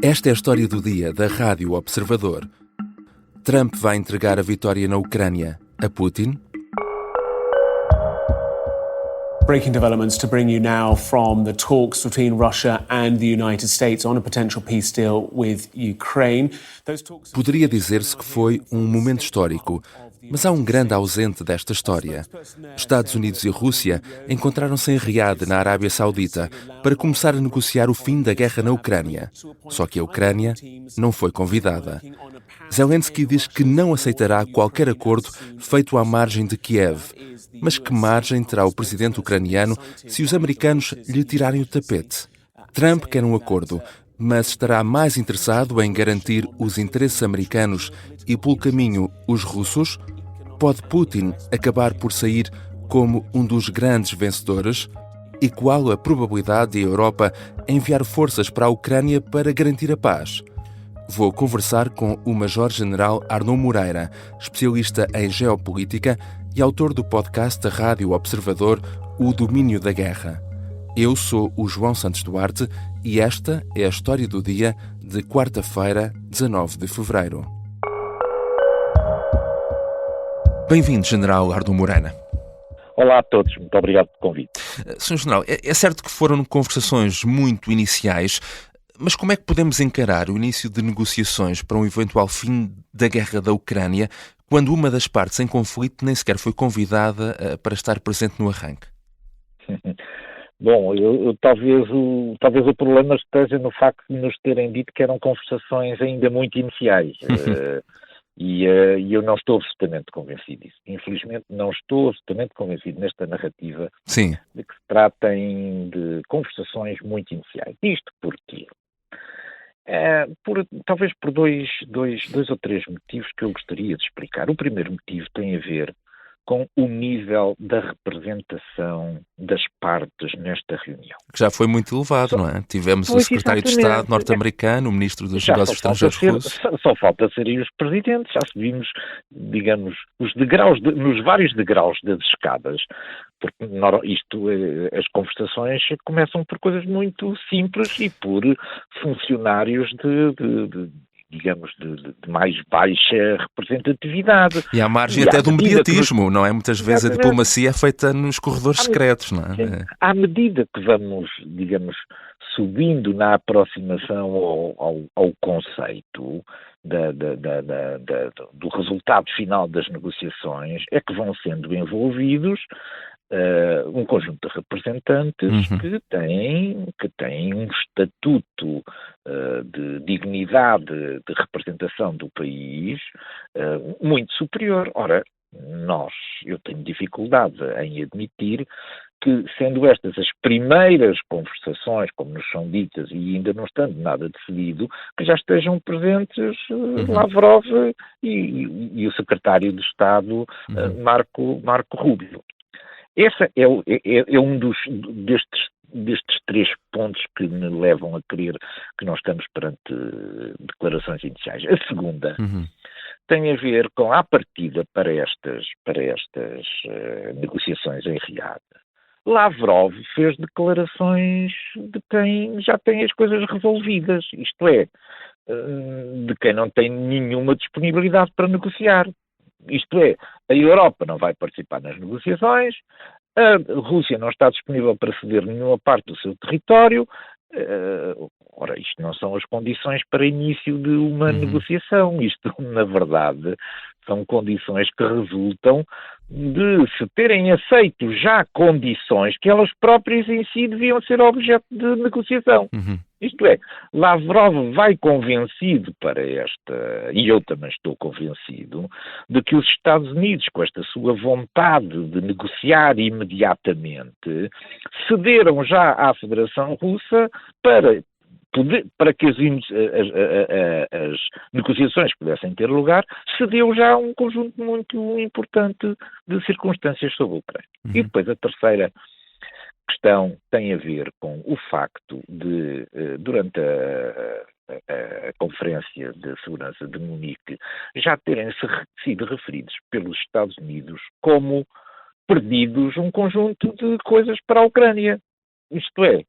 Esta é a história do dia da Rádio Observador. Trump vai entregar a vitória na Ucrânia a Putin? Breaking developments to bring you now from the talks between Russia and the United States on a potential peace deal with Ukraine. Poderia dizer-se que foi um momento histórico, mas há um grande ausente desta história. Estados Unidos e Rússia encontraram-se em Riad, na Arábia Saudita, para começar a negociar o fim da guerra na Ucrânia. Só que a Ucrânia não foi convidada. Zelensky diz que não aceitará qualquer acordo feito à margem de Kiev. Mas que margem terá o presidente ucraniano se os americanos lhe tirarem o tapete? Trump quer um acordo, mas estará mais interessado em garantir os interesses americanos e, pelo caminho, os russos? Pode Putin acabar por sair como um dos grandes vencedores? E qual a probabilidade de a Europa enviar forças para a Ucrânia para garantir a paz? Vou conversar com o Major-General Arnaud Moreira, especialista em geopolítica e autor do podcast da Rádio Observador, O Domínio da Guerra. Eu sou o João Santos Duarte e esta é a história do dia de quarta-feira, 19 de fevereiro. Bem-vindo, General Arnaud Moreira. Olá a todos, muito obrigado pelo convite. Sr. General, é certo que foram conversações muito iniciais, mas como é que podemos encarar o início de negociações para um eventual fim da guerra da Ucrânia quando uma das partes em conflito nem sequer foi convidada para estar presente no arranque? Bom, talvez o problema esteja no facto de nos terem dito que eram conversações ainda muito iniciais. E eu não estou absolutamente convencido disso. Infelizmente, não estou absolutamente convencido nesta narrativa Sim. de que se tratem de conversações muito iniciais. Isto porquê? Talvez por dois ou três motivos que eu gostaria de explicar. O primeiro motivo tem a ver com o nível da representação das partes nesta reunião. Que já foi muito elevado, não é? Tivemos o secretário de Estado norte-americano, o ministro dos Negócios Estrangeiros russo. Só falta serem os presidentes. Já subimos, digamos, nos vários degraus das escadas. Porque as conversações começam por coisas muito simples e por funcionários de mais baixa representatividade. E à margem até do mediatismo, não é? Muitas vezes a diplomacia é feita nos corredores secretos, não é? À medida que vamos, digamos, subindo na aproximação ao conceito do resultado final das negociações, é que vão sendo envolvidos um conjunto de representantes que têm um estatuto de dignidade de representação do país muito superior. Ora, eu tenho dificuldade em admitir que, sendo estas as primeiras conversações, como nos são ditas, e ainda não estando nada decidido, que já estejam presentes Lavrov e o secretário de Estado Marco Rubio. Esse é um destes três pontos que me levam a crer que nós estamos perante declarações iniciais. A segunda tem a ver com a partida para estas negociações em Riad. Lavrov fez declarações de quem já tem as coisas resolvidas, isto é, de quem não tem nenhuma disponibilidade para negociar. Isto é, a Europa não vai participar nas negociações, a Rússia não está disponível para ceder nenhuma parte do seu território. Ora, isto não são as condições para início de uma negociação. Isto, na verdade, são condições que resultam de se terem aceito já condições que elas próprias em si deviam ser objeto de negociação. Isto é, Lavrov vai convencido para e eu também estou convencido, de que os Estados Unidos, com esta sua vontade de negociar imediatamente, cederam já à Federação Russa para que as negociações pudessem ter lugar, cedeu já um conjunto muito importante de circunstâncias sobre a Ucrânia. E depois a terceira questão tem a ver com o facto de, durante a Conferência de Segurança de Munique, já terem sido referidos pelos Estados Unidos como perdidos um conjunto de coisas para a Ucrânia. Isto é,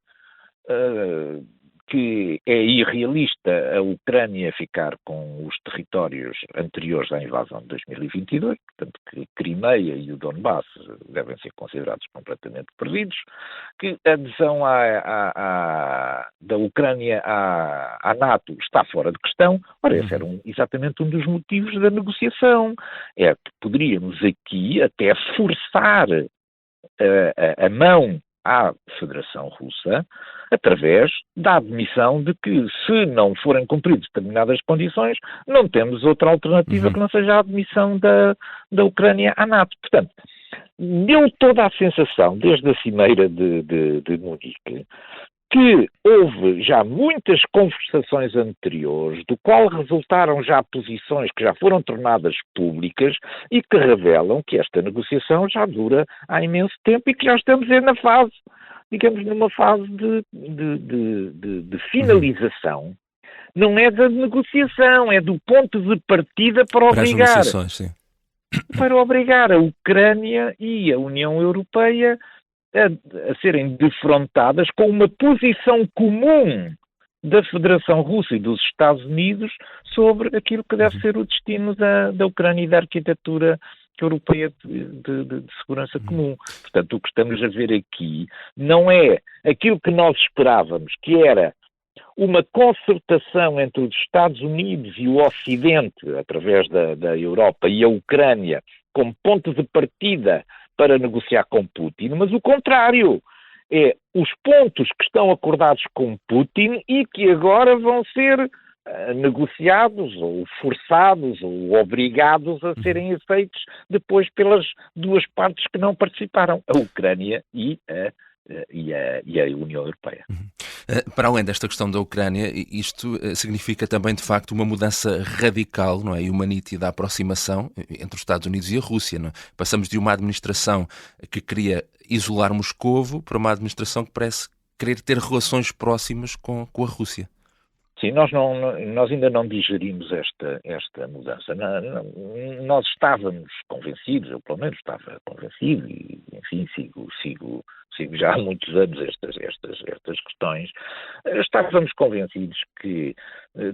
que é irrealista a Ucrânia ficar com os territórios anteriores à invasão de 2022, portanto que Crimeia e o Donbass devem ser considerados completamente perdidos, que a adesão da Ucrânia à NATO está fora de questão. Ora, esse era exatamente um dos motivos da negociação. É que poderíamos aqui até forçar a mão à Federação Russa através da admissão de que, se não forem cumpridas determinadas condições, não temos outra alternativa que não seja a admissão da Ucrânia à NATO. Portanto, deu toda a sensação, desde a cimeira de Munique, que houve já muitas conversações anteriores, do qual resultaram já posições que já foram tornadas públicas e que revelam que esta negociação já dura há imenso tempo e que já estamos na fase, digamos, numa fase de finalização. Não é da negociação, é do ponto de partida para obrigar, para obrigar a Ucrânia e a União Europeia a serem defrontadas com uma posição comum da Federação Russa e dos Estados Unidos sobre aquilo que deve ser o destino da Ucrânia e da arquitetura europeia de segurança comum. Portanto, o que estamos a ver aqui não é aquilo que nós esperávamos, que era uma concertação entre os Estados Unidos e o Ocidente, através da Europa, e a Ucrânia, como ponto de partida para negociar com Putin, mas o contrário, é os pontos que estão acordados com Putin e que agora vão ser negociados ou forçados ou obrigados a serem aceitos depois pelas duas partes que não participaram, a Ucrânia e a União Europeia. Para além desta questão da Ucrânia, isto significa também, de facto, uma mudança radical, não é? E uma nítida aproximação entre os Estados Unidos e a Rússia, não é? Passamos de uma administração que queria isolar Moscovo para uma administração que parece querer ter relações próximas com a Rússia. Sim, nós ainda não digerimos esta mudança. Nós estávamos convencidos, eu pelo menos estava convencido, e enfim, sigo já há muitos anos estas questões. Estávamos convencidos que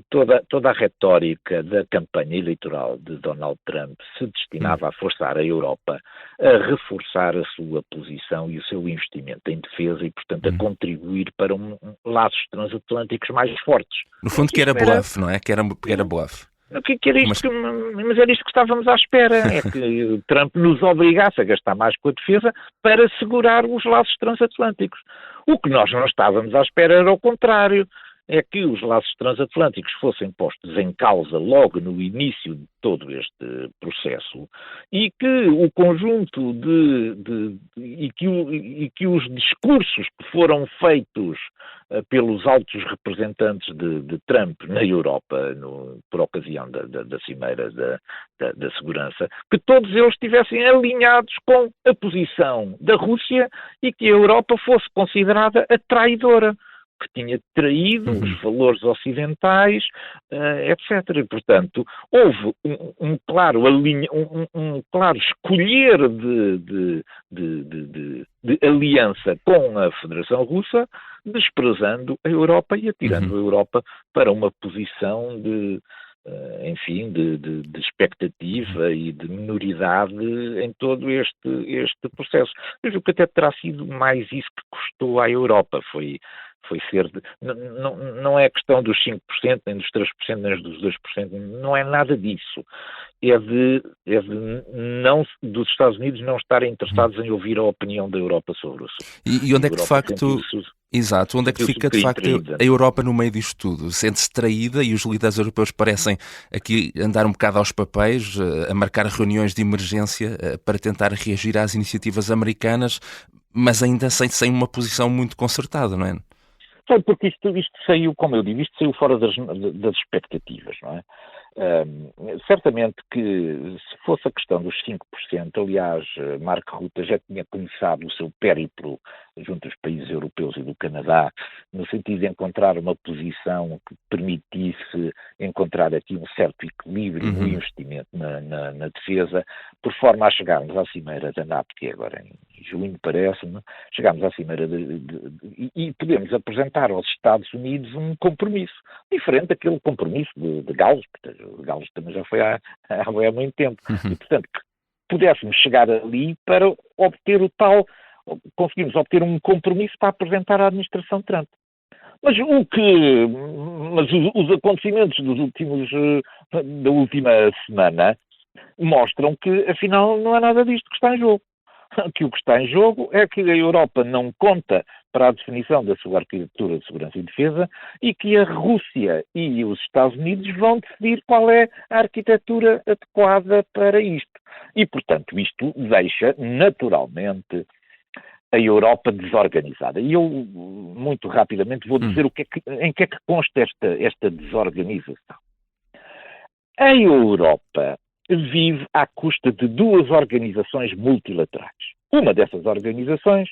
toda a retórica da campanha eleitoral de Donald Trump se destinava a forçar a Europa a reforçar a sua posição e o seu investimento em defesa e, portanto, a contribuir para laços transatlânticos mais fortes. No fundo, que era bluff, não é? Que era bluff. Que era isto, mas era isto que estávamos à espera, é que Trump nos obrigasse a gastar mais com a defesa para segurar os laços transatlânticos. O que nós não estávamos à espera era o contrário, é que os laços transatlânticos fossem postos em causa logo no início de todo este processo e que o conjunto e que os discursos que foram feitos pelos altos representantes de Trump na Europa, por ocasião da Cimeira da Segurança, que todos eles estivessem alinhados com a posição da Rússia e que a Europa fosse considerada a traidora, que tinha traído os valores ocidentais, etc. E, portanto, houve um claro escolher de aliança com a Federação Russa, desprezando a Europa e atirando a Europa para uma posição de expectativa e de minoridade em todo este processo. Eu julgo que até terá sido mais isso que custou à Europa, foi ser não é questão dos 5%, nem dos 3%, nem dos 2%, não é nada disso. É dos Estados Unidos não estarem interessados em ouvir a opinião da Europa sobre o assunto. E onde é que de facto... Exato, onde é que fica de facto a Europa no meio disto tudo? Sente-se traída e os líderes europeus parecem aqui andar um bocado aos papéis, a marcar reuniões de emergência para tentar reagir às iniciativas americanas, mas ainda sem uma posição muito concertada, não é? Sei, porque isto saiu, como eu digo, isto saiu fora das expectativas, não é? Certamente que se fosse a questão dos 5%, aliás, Mark Rutte já tinha começado o seu périplo junto aos países europeus e do Canadá, no sentido de encontrar uma posição que permitisse encontrar aqui um certo equilíbrio no investimento na defesa, por forma a chegarmos à cimeira da NATO, que é agora em junho, parece-me, chegámos à cimeira e podemos apresentar aos Estados Unidos um compromisso, diferente daquele compromisso de Gales, porque o Gales também já foi há muito tempo, e portanto que pudéssemos chegar ali para obter conseguimos obter um compromisso para apresentar à administração Trump. Mas os acontecimentos da última semana mostram que, afinal, não é nada disto que está em jogo. Que o que está em jogo é que a Europa não conta para a definição da sua arquitetura de segurança e defesa e que a Rússia e os Estados Unidos vão decidir qual é a arquitetura adequada para isto. E, portanto, isto deixa, naturalmente, a Europa desorganizada. E eu, muito rapidamente, vou dizer em que é que consta esta desorganização. A Europa vive à custa de duas organizações multilaterais. Uma dessas organizações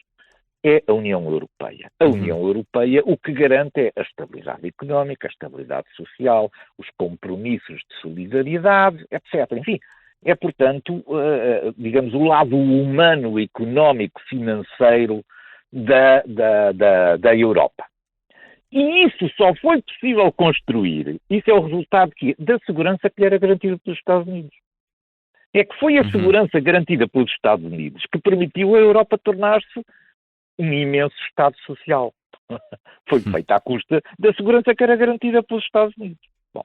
é a União Europeia. A União Europeia o que garante é a estabilidade económica, a estabilidade social, os compromissos de solidariedade, etc. Enfim, é, portanto, digamos, o lado humano, económico, financeiro da Europa. E isso só foi possível construir, isso é o resultado da segurança que lhe era garantida pelos Estados Unidos. É que foi a segurança garantida pelos Estados Unidos que permitiu a Europa tornar-se um imenso Estado social. Foi feita à custa da segurança que era garantida pelos Estados Unidos. Bom,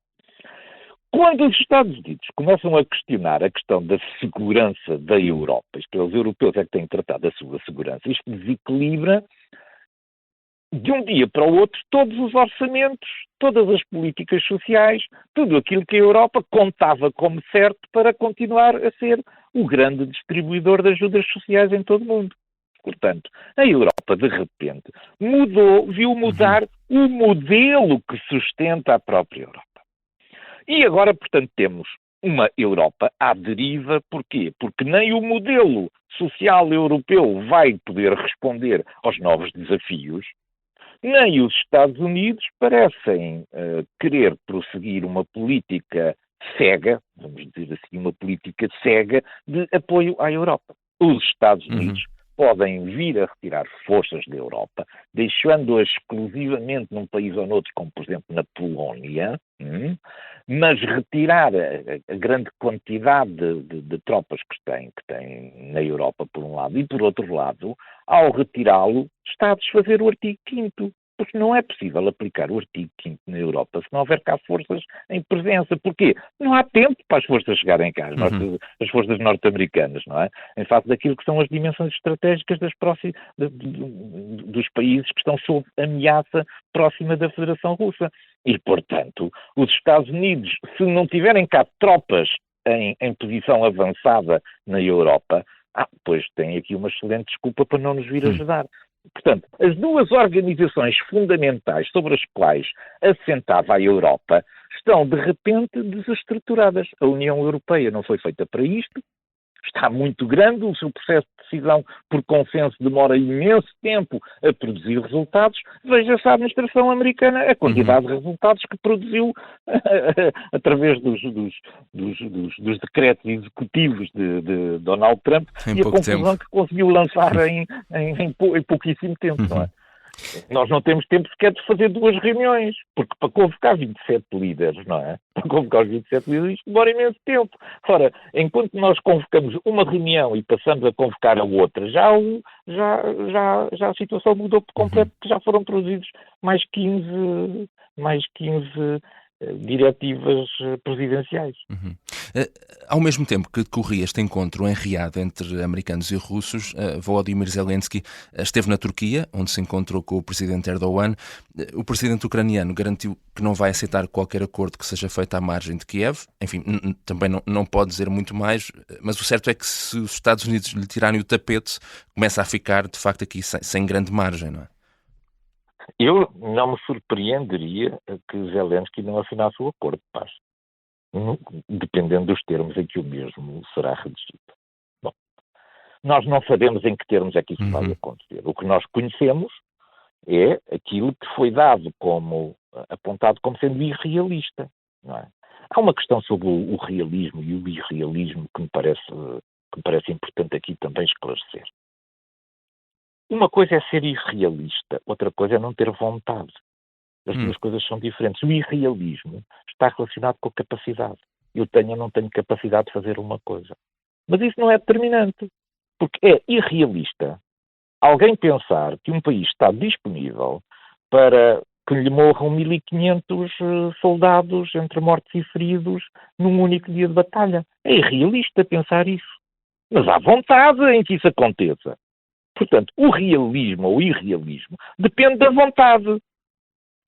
quando os Estados Unidos começam a questionar a questão da segurança da Europa, isto é, os europeus é que têm tratado da sua segurança, isto desequilibra de um dia para o outro todos os orçamentos, todas as políticas sociais, tudo aquilo que a Europa contava como certo para continuar a ser o grande distribuidor de ajudas sociais em todo o mundo. Portanto, a Europa, de repente, viu mudar o modelo que sustenta a própria Europa. E agora, portanto, temos uma Europa à deriva. Porquê? Porque nem o modelo social europeu vai poder responder aos novos desafios, nem os Estados Unidos parecem querer prosseguir uma política cega, vamos dizer assim, uma política cega de apoio à Europa. Os Estados Unidos podem vir a retirar forças da Europa, deixando-as exclusivamente num país ou noutro, como por exemplo na Polónia, mas retirar a grande quantidade de tropas que têm na Europa, por um lado, e por outro lado, ao retirá-lo, está a desfazer o artigo 5º. Porque não é possível aplicar o artigo 5º na Europa se não houver cá forças em presença. Porquê? Não há tempo para as forças chegarem cá, as forças norte-americanas, não é? Em face daquilo que são as dimensões estratégicas dos países que estão sob ameaça próxima da Federação Russa. E, portanto, os Estados Unidos, se não tiverem cá tropas em posição avançada na Europa, pois têm aqui uma excelente desculpa para não nos vir ajudar. Portanto, as duas organizações fundamentais sobre as quais assentava a Europa estão, de repente, desestruturadas. A União Europeia não foi feita para isto, está muito grande, o seu processo de decisão por consenso demora imenso tempo a produzir resultados. Veja-se a administração americana, a quantidade de resultados que produziu através dos decretos executivos de Donald Trump e a conclusão que conseguiu lançar em pouquíssimo tempo, não é? Nós não temos tempo sequer de fazer duas reuniões, porque para convocar 27 líderes, não é? Para convocar os 27 líderes isto demora imenso tempo. Ora, enquanto nós convocamos uma reunião e passamos a convocar a outra, já a situação mudou por completo, porque já foram produzidos mais 15 diretivas presidenciais. Ao mesmo tempo que decorria este encontro em Riad entre americanos e russos, Volodymyr Zelensky esteve na Turquia, onde se encontrou com o presidente Erdogan. O presidente ucraniano garantiu que não vai aceitar qualquer acordo que seja feito à margem de Kiev. Enfim, também não pode dizer muito mais, mas o certo é que se os Estados Unidos lhe tirarem o tapete, começa a ficar, de facto, aqui sem grande margem, não é? Eu não me surpreenderia que Zelensky não assinasse o acordo de paz, dependendo dos termos em que o mesmo será redigido. Bom, nós não sabemos em que termos é que isso vai acontecer. O que nós conhecemos é aquilo que foi dado apontado como sendo irrealista, não é? Há uma questão sobre o realismo e o irrealismo que me parece importante aqui também esclarecer. uma coisa é ser irrealista, outra coisa é não ter vontade. As duas coisas são diferentes. O irrealismo está relacionado com a capacidade. Eu tenho ou não tenho capacidade de fazer uma coisa. Mas isso não é determinante. Porque é irrealista alguém pensar que um país está disponível para que lhe morram 1.500 soldados entre mortos e feridos num único dia de batalha. É irrealista pensar isso. Mas há vontade em que isso aconteça. Portanto, o realismo ou o irrealismo depende da vontade.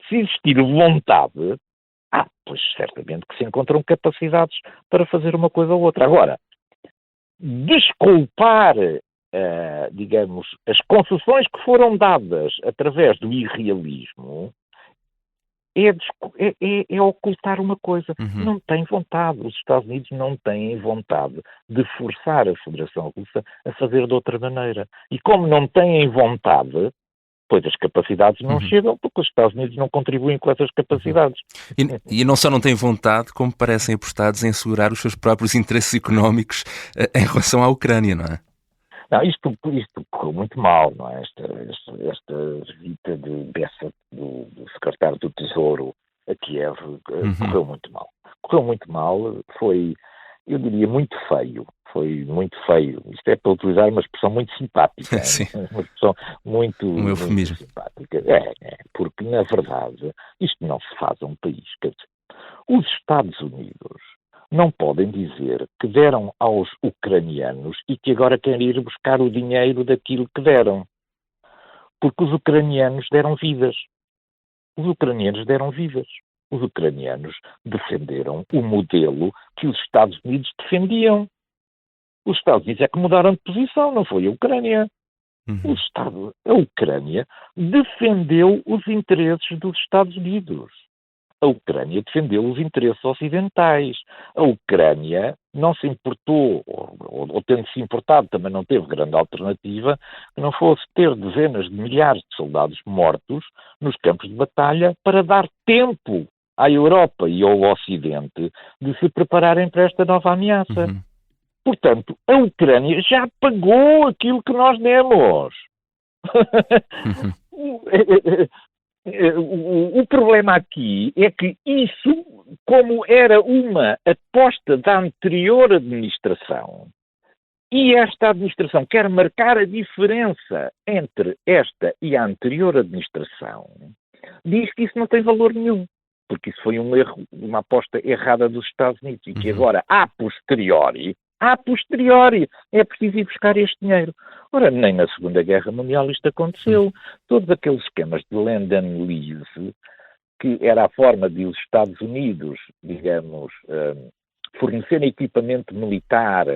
Se existir vontade, pois certamente que se encontram capacidades para fazer uma coisa ou outra. Agora, desculpar, digamos, as concessões que foram dadas através do irrealismo é ocultar uma coisa. Não tem vontade. Os Estados Unidos não têm vontade de forçar a Federação Russa a fazer de outra maneira. E como não têm vontade, pois as capacidades não chegam, porque os Estados Unidos não contribuem com essas capacidades. E não só não têm vontade, como parecem apostados em assegurar os seus próprios interesses económicos em relação à Ucrânia, não é? Não, isto correu muito mal, não é? Esta visita de Bessat, do secretário do Tesouro a Kiev, correu muito mal. Correu muito mal, foi, eu diria, muito feio. Foi muito feio. Isto é para utilizar uma expressão muito simpática. Sim. Uma expressão muito eufemismo. simpática. Porque, na verdade, isto não se faz a um país. Quer dizer, os Estados Unidos não podem dizer que deram aos ucranianos e que agora querem ir buscar o dinheiro daquilo que deram. Porque os ucranianos deram vidas. Os ucranianos deram vidas. Os ucranianos defenderam o modelo que os Estados Unidos defendiam. Os Estados Unidos é que mudaram de posição, não foi a Ucrânia. A Ucrânia defendeu os interesses dos Estados Unidos. A Ucrânia defendeu os interesses ocidentais. A Ucrânia não se importou, ou tendo-se importado, também não teve grande alternativa, que não fosse ter dezenas de milhares de soldados mortos nos campos de batalha para dar tempo à Europa e ao Ocidente de se prepararem para esta nova ameaça. Portanto, a Ucrânia já pagou aquilo que nós demos. O problema aqui é que isso, como era uma aposta da anterior administração, e esta administração quer marcar a diferença entre esta e a anterior administração, diz que isso não tem valor nenhum. Porque isso foi um erro, uma aposta errada dos Estados Unidos. E que agora, a posteriori, é preciso ir buscar este dinheiro. Ora, nem na Segunda Guerra Mundial isto aconteceu. Todos aqueles esquemas de Lend and Lease, que era a forma de os Estados Unidos, digamos, fornecerem equipamento militar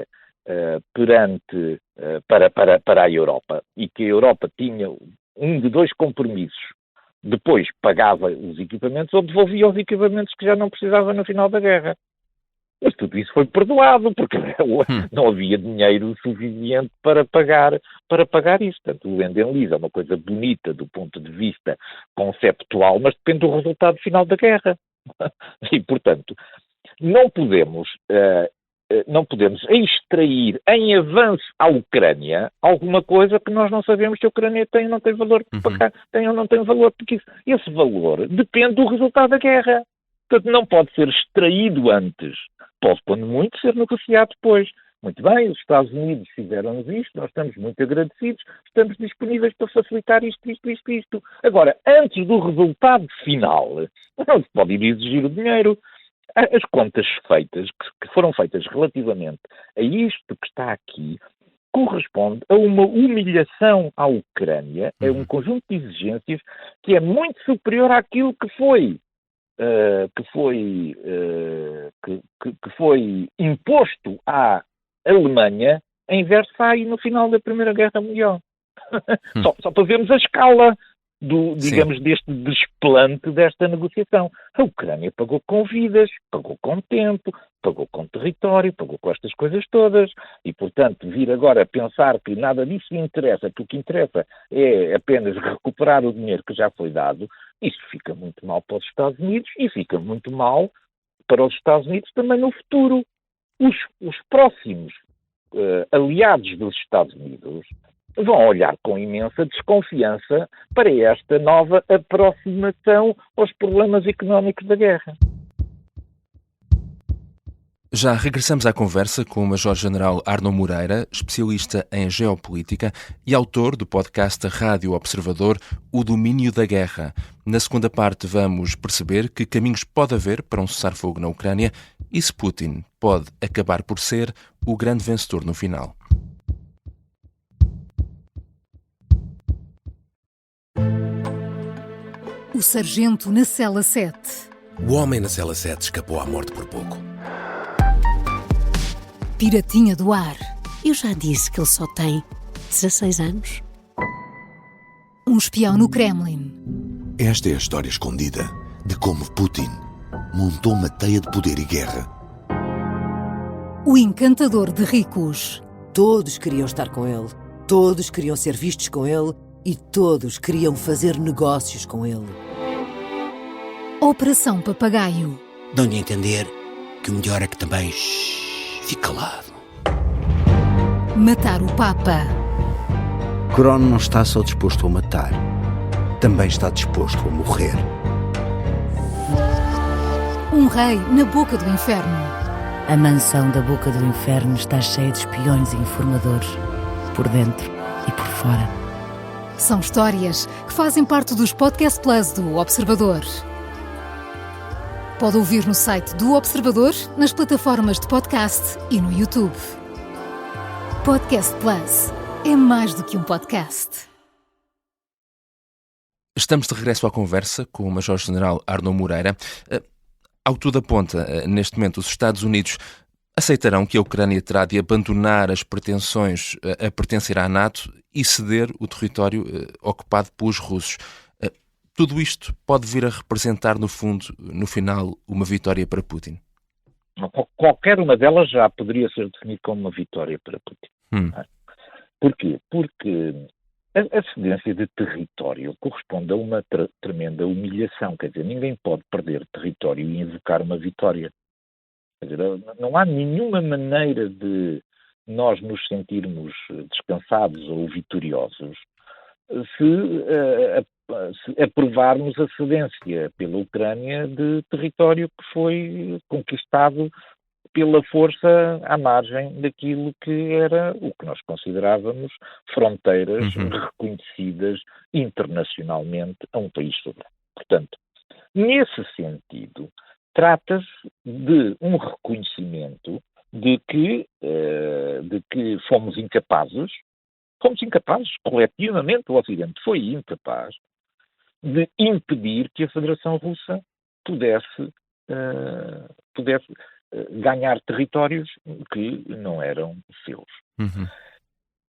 para a Europa, e que a Europa tinha um de dois compromissos. Depois pagava os equipamentos ou devolvia os equipamentos que já não precisava no final da guerra. Mas tudo isso foi perdoado, porque não havia dinheiro suficiente para pagar isso. Portanto, o Lend and Lease é uma coisa bonita do ponto de vista conceptual, mas depende do resultado final da guerra. E, portanto, não podemos extrair em avanço à Ucrânia alguma coisa que nós não sabemos se a Ucrânia tem ou não tem valor para pagar, tem ou não tem valor, porque esse valor depende do resultado da guerra. Portanto, não pode ser extraído antes. Pode, quando muito, ser negociado depois. Muito bem, os Estados Unidos fizeram-nos isto, nós estamos muito agradecidos, estamos disponíveis para facilitar isto. Agora, antes do resultado final, não se pode ir exigir o dinheiro. As contas feitas, que foram feitas relativamente a isto que está aqui, corresponde a uma humilhação à Ucrânia, a um conjunto de exigências que é muito superior àquilo que foi imposto à Alemanha em Versailles no final da Primeira Guerra Mundial. Só para vermos a escala deste desplante desta negociação. A Ucrânia pagou com vidas, pagou com tempo, pagou com território, pagou com estas coisas todas, e, portanto, vir agora a pensar que nada disso interessa, que o que interessa é apenas recuperar o dinheiro que já foi dado, isso fica muito mal para os Estados Unidos e fica muito mal para os Estados Unidos também no futuro. Os próximos aliados dos Estados Unidos vão olhar com imensa desconfiança para esta nova aproximação aos problemas económicos da guerra. Já regressamos à conversa com o Major-General Arno Moreira, especialista em geopolítica e autor do podcast da Rádio Observador, O Domínio da Guerra. Na segunda parte vamos perceber que caminhos pode haver para um cessar-fogo na Ucrânia e se Putin pode acabar por ser o grande vencedor no final. O sargento na cela 7. O homem na cela 7 escapou à morte por pouco. Piratinha do ar. Eu já disse que ele só tem 16 anos. Um espião no Kremlin. Esta é a história escondida de como Putin montou uma teia de poder e guerra. O encantador de ricos. Todos queriam estar com ele, todos queriam ser vistos com ele e todos queriam fazer negócios com ele. Operação Papagaio. Dão-lhe a entender que o melhor é que também fique calado. Matar o Papa. Crono não está só disposto a matar, também está disposto a morrer. Um rei na boca do inferno. A mansão da boca do inferno está cheia de espiões e informadores, por dentro e por fora. São histórias que fazem parte dos Podcast Plus do Observador. Pode ouvir no site do Observador, nas plataformas de podcast e no YouTube. Podcast Plus é mais do que um podcast. Estamos de regresso à conversa com o Major-General Arno Moreira. Ao que tudo aponta, neste momento, os Estados Unidos aceitarão que a Ucrânia terá de abandonar as pretensões a pertencer à NATO e ceder o território ocupado pelos russos. Tudo isto pode vir a representar, no fundo, no final, uma vitória para Putin? Qualquer uma delas já poderia ser definida como uma vitória para Putin. Porquê? Porque a cedência de território corresponde a uma tremenda humilhação. Quer dizer, ninguém pode perder território e invocar uma vitória. Quer dizer, não há nenhuma maneira de nós nos sentirmos descansados ou vitoriosos se aprovarmos a cedência pela Ucrânia de território que foi conquistado pela força à margem daquilo que era o que nós considerávamos fronteiras reconhecidas internacionalmente a um país soberano. Portanto, nesse sentido, trata-se de um reconhecimento de que fomos incapazes, coletivamente o Ocidente foi incapaz de impedir que a Federação Russa pudesse ganhar territórios que não eram seus.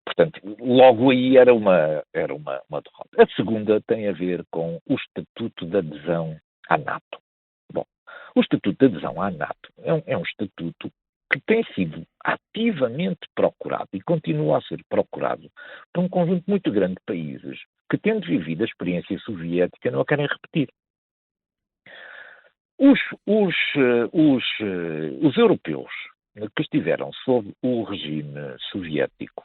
Portanto, logo aí era uma derrota. A segunda tem a ver com o Estatuto de Adesão à NATO. Bom, o Estatuto de Adesão à NATO é um estatuto que tem sido ativamente procurado e continua a ser procurado por um conjunto muito grande de países que, tendo vivido a experiência soviética, não a querem repetir. Os europeus que estiveram sob o regime soviético,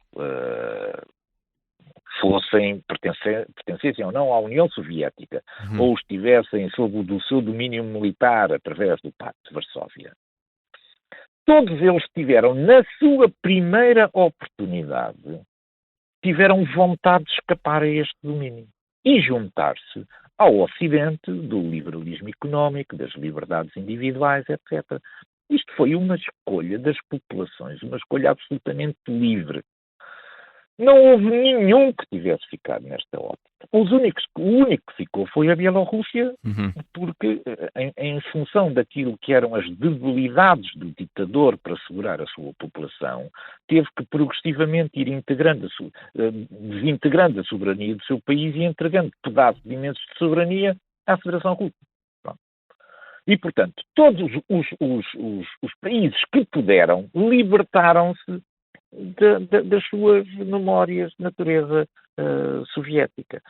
pertencessem ou não à União Soviética, ou estivessem sob o seu domínio militar através do Pacto de Varsóvia, todos eles tiveram, na sua primeira oportunidade, tiveram vontade de escapar a este domínio e juntar-se ao Ocidente do liberalismo económico, das liberdades individuais, etc. Isto foi uma escolha das populações, uma escolha absolutamente livre. Não houve nenhum que tivesse ficado nesta ótica. O único que ficou foi a Bielorrússia, porque em função daquilo que eram as debilidades do ditador para segurar a sua população, teve que progressivamente ir desintegrando a soberania do seu país e entregando pedaços imensos de soberania à Federação Russa. Pronto. E, portanto, todos os países que puderam libertaram-se das suas memórias de natureza soviética.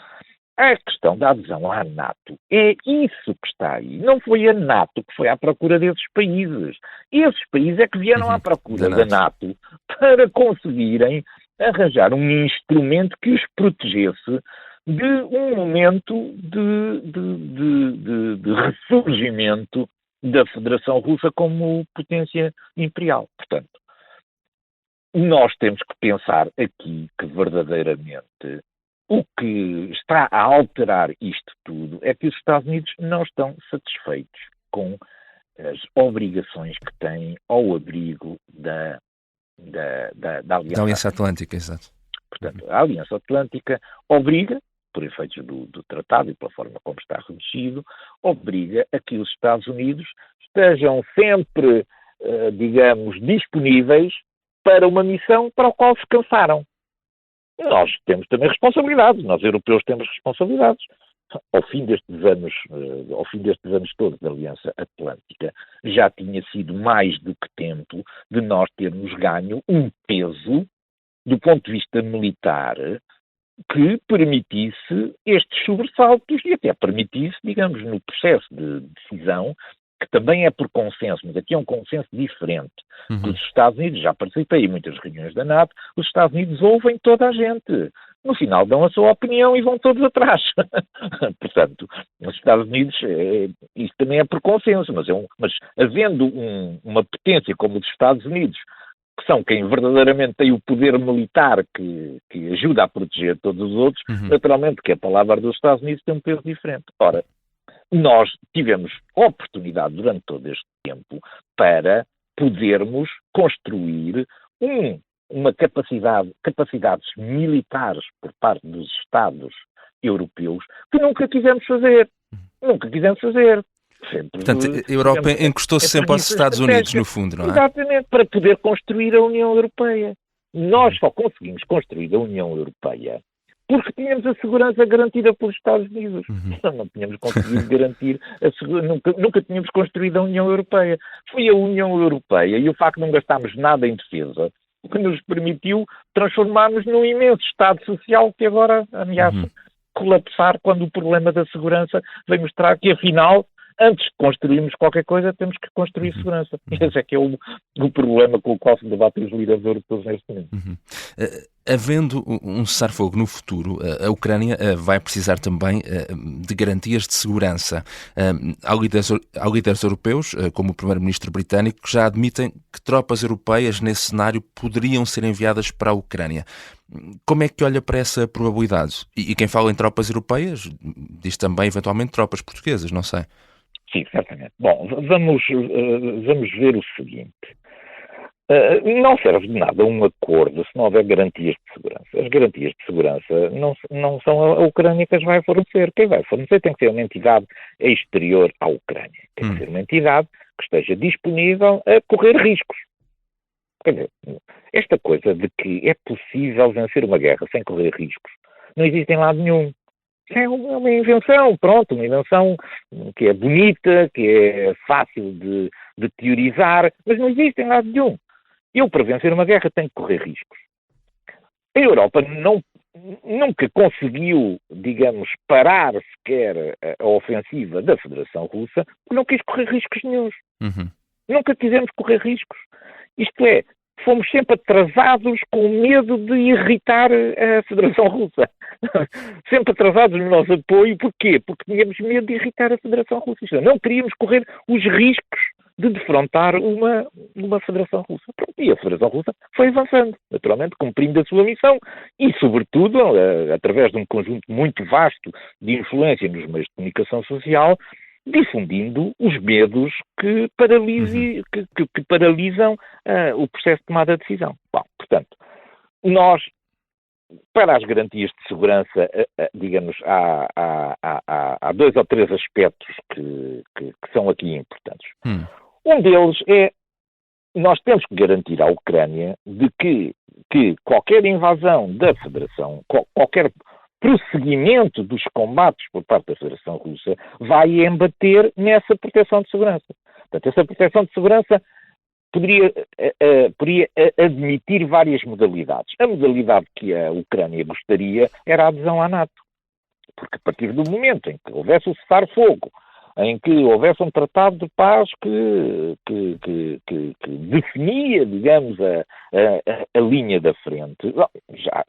A questão da adesão à NATO é isso que está aí. Não foi a NATO que foi à procura desses países. Esses países é que vieram à procura da NATO para conseguirem arranjar um instrumento que os protegesse de um momento de ressurgimento da Federação Russa como potência imperial. Portanto, nós temos que pensar aqui que verdadeiramente o que está a alterar isto tudo é que os Estados Unidos não estão satisfeitos com as obrigações que têm ao abrigo da Aliança Atlântica, exato. Portanto, a Aliança Atlântica obriga, por efeitos do tratado e pela forma como está reduzido, obriga a que os Estados Unidos estejam sempre, digamos, disponíveis para uma missão para a qual se cansaram. Nós temos também responsabilidades, nós europeus temos responsabilidades. Ao fim destes anos todos da Aliança Atlântica, já tinha sido mais do que tempo de nós termos ganho um peso do ponto de vista militar que permitisse estes sobressaltos e até permitisse, digamos, no processo de decisão, que também é por consenso, mas aqui é um consenso diferente. Os Estados Unidos, já participei em muitas reuniões da NATO, os Estados Unidos ouvem toda a gente. No final dão a sua opinião e vão todos atrás. Portanto, os Estados Unidos, isso também é por consenso, mas havendo uma potência como os Estados Unidos, que são quem verdadeiramente tem o poder militar que ajuda a proteger todos os outros, naturalmente que a palavra dos Estados Unidos tem um peso diferente. Ora, nós tivemos oportunidade durante todo este tempo para podermos construir capacidades militares por parte dos Estados europeus que nunca quisemos fazer. Sempre, portanto, a Europa encostou-se sempre aos Estados Unidos, no fundo, não é? Exatamente, para poder construir a União Europeia. Nós só conseguimos construir a União Europeia porque tínhamos a segurança garantida pelos Estados Unidos. Não tínhamos conseguido garantir a segurança, nunca tínhamos construído a União Europeia. Foi a União Europeia e o facto de não gastarmos nada em defesa que nos permitiu transformarmos num imenso Estado Social que agora ameaça colapsar quando o problema da segurança vem mostrar que, afinal, antes de construirmos qualquer coisa, temos que construir segurança. Esse é que é o problema com o qual se debatem os líderes europeus neste momento. Havendo um cessar-fogo no futuro, a Ucrânia vai precisar também de garantias de segurança. Há líderes europeus, como o primeiro-ministro britânico, que já admitem que tropas europeias nesse cenário poderiam ser enviadas para a Ucrânia. Como é que olha para essa probabilidade? E quem fala em tropas europeias diz também, eventualmente, tropas portuguesas, não sei. Sim, certamente. Bom, vamos ver o seguinte. Não serve de nada um acordo se não houver garantias de segurança. As garantias de segurança não são a Ucrânia que as vai fornecer. Quem vai fornecer tem que ser uma entidade exterior à Ucrânia. Tem que ser uma entidade que esteja disponível a correr riscos. Quer dizer, esta coisa de que é possível vencer uma guerra sem correr riscos não existe em lado nenhum. É uma invenção, pronto, uma invenção que é bonita, que é fácil de teorizar, mas não existe em lado nenhum. Eu, para vencer uma guerra, tenho que correr riscos. A Europa nunca conseguiu, digamos, parar sequer a ofensiva da Federação Russa, porque não quis correr riscos nenhuns. Nunca quisemos correr riscos. Isto é, fomos sempre atrasados com medo de irritar a Federação Russa. Sempre atrasados no nosso apoio. Porquê? Porque tínhamos medo de irritar a Federação Russa. Não queríamos correr os riscos de defrontar uma Federação Russa. Pronto, e a Federação Russa foi avançando, naturalmente, cumprindo a sua missão e, sobretudo, através de um conjunto muito vasto de influência nos meios de comunicação social, difundindo os medos que paralisam o processo de tomada de decisão. Bom, portanto, nós, para as garantias de segurança, digamos, há 2 ou 3 aspectos que são aqui importantes. Um deles é, nós temos que garantir à Ucrânia de que qualquer invasão da Federação, qualquer prosseguimento dos combates por parte da Federação Russa vai embater nessa proteção de segurança. Portanto, essa proteção de segurança poderia admitir várias modalidades. A modalidade que a Ucrânia gostaria era a adesão à NATO. Porque a partir do momento em que houvesse o cessar-fogo, em que houvesse um tratado de paz que definia, digamos, a linha da frente,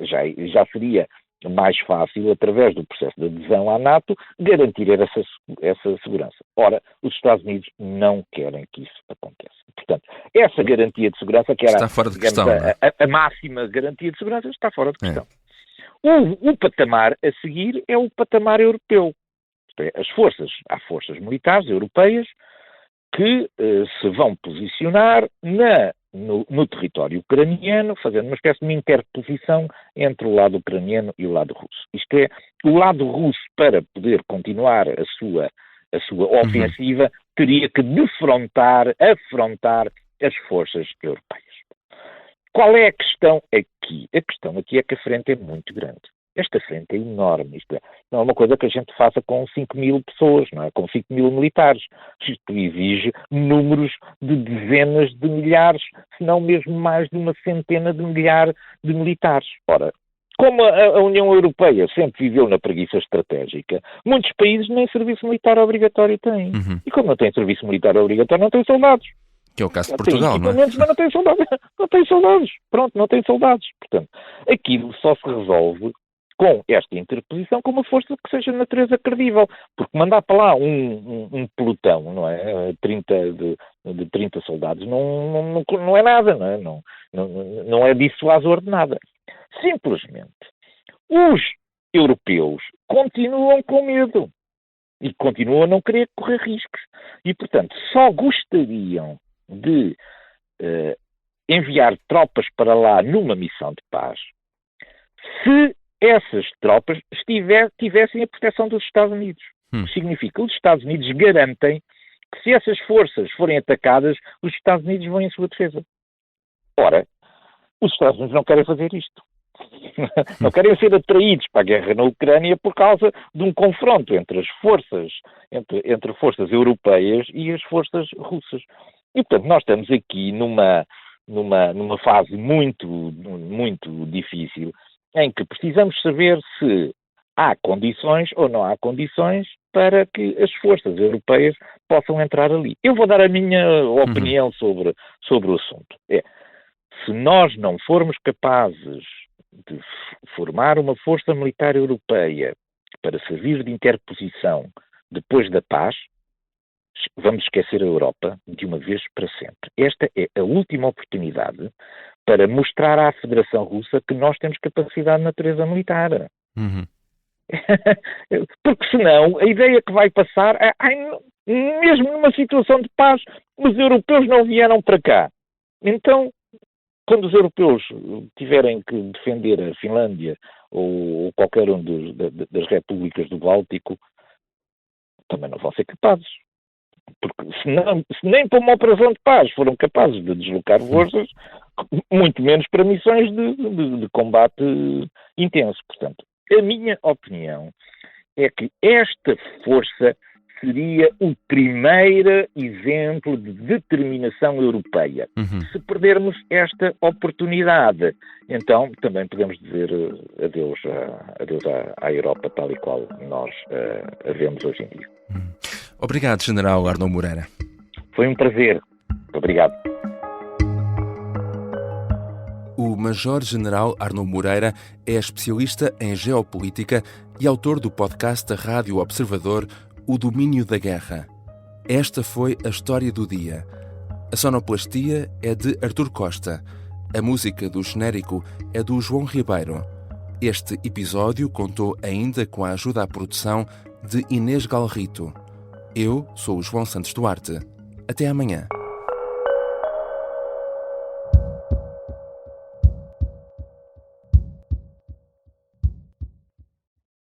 já seria mais fácil, através do processo de adesão à NATO, garantir essa segurança. Ora, os Estados Unidos não querem que isso aconteça. Portanto, essa garantia de segurança, que era, está fora de questão, a máxima garantia de segurança, está fora de questão. O patamar a seguir é o patamar europeu. Há forças militares europeias que se vão posicionar no território ucraniano, fazendo uma espécie de interposição entre o lado ucraniano e o lado russo. Isto é, o lado russo, para poder continuar a sua ofensiva, teria que afrontar as forças europeias. Qual é a questão aqui? A questão aqui é que a frente é muito grande. Esta frente é enorme, isto é, não é uma coisa que a gente faça com 5.000 pessoas, não é? Com 5.000 militares. Isto exige números de dezenas de milhares, se não mesmo mais de uma centena de milhares de militares. Ora, como a União Europeia sempre viveu na preguiça estratégica, muitos países nem serviço militar obrigatório têm. E como não têm serviço militar obrigatório, não têm soldados. Que é o caso de Portugal, não é? Mas não tem soldados. Não tem soldados. Pronto, não tem soldados. Portanto, aquilo só se resolve com esta interposição, com uma força que seja de natureza credível. Porque mandar para lá um pelotão, não é? De 30 soldados não é nada, não é? Não é dissuasor de nada. Simplesmente, os europeus continuam com medo e continuam a não querer correr riscos. E, portanto, só gostariam de enviar tropas para lá numa missão de paz se essas tropas tivessem a proteção dos Estados Unidos. O que significa que os Estados Unidos garantem que se essas forças forem atacadas, os Estados Unidos vão em sua defesa. Ora, os Estados Unidos não querem fazer isto. Não querem ser atraídos para a guerra na Ucrânia por causa de um confronto entre as forças, entre forças europeias e as forças russas. E, portanto, nós estamos aqui numa fase muito, muito difícil, em que precisamos saber se há condições ou não há condições para que as forças europeias possam entrar ali. Eu vou dar a minha opinião sobre o assunto. Se nós não formos capazes de formar uma força militar europeia para servir de interposição depois da paz, vamos esquecer a Europa de uma vez para sempre. Esta é a última oportunidade para mostrar à Federação Russa que nós temos capacidade de natureza militar. Porque senão a ideia que vai passar é, mesmo numa situação de paz, os europeus não vieram para cá. Então, quando os europeus tiverem que defender a Finlândia ou qualquer um das repúblicas do Báltico, também não vão ser capazes. Porque se nem para uma operação de paz foram capazes de deslocar forças, muito menos para missões de combate intenso. Portanto, a minha opinião é que esta força seria o primeiro exemplo de determinação europeia. Se perdermos esta oportunidade, então também podemos dizer adeus à Europa tal e qual nós a vemos hoje em dia. Obrigado, General Arnaud Moreira. Foi um prazer. Obrigado. O Major-General Arnaud Moreira é especialista em geopolítica e autor do podcast da Rádio Observador, O Domínio da Guerra. Esta foi a história do dia. A sonoplastia é de Artur Costa. A música do genérico é do João Ribeiro. Este episódio contou ainda com a ajuda à produção de Inês Galrito. Eu sou o João Santos Duarte. Até amanhã.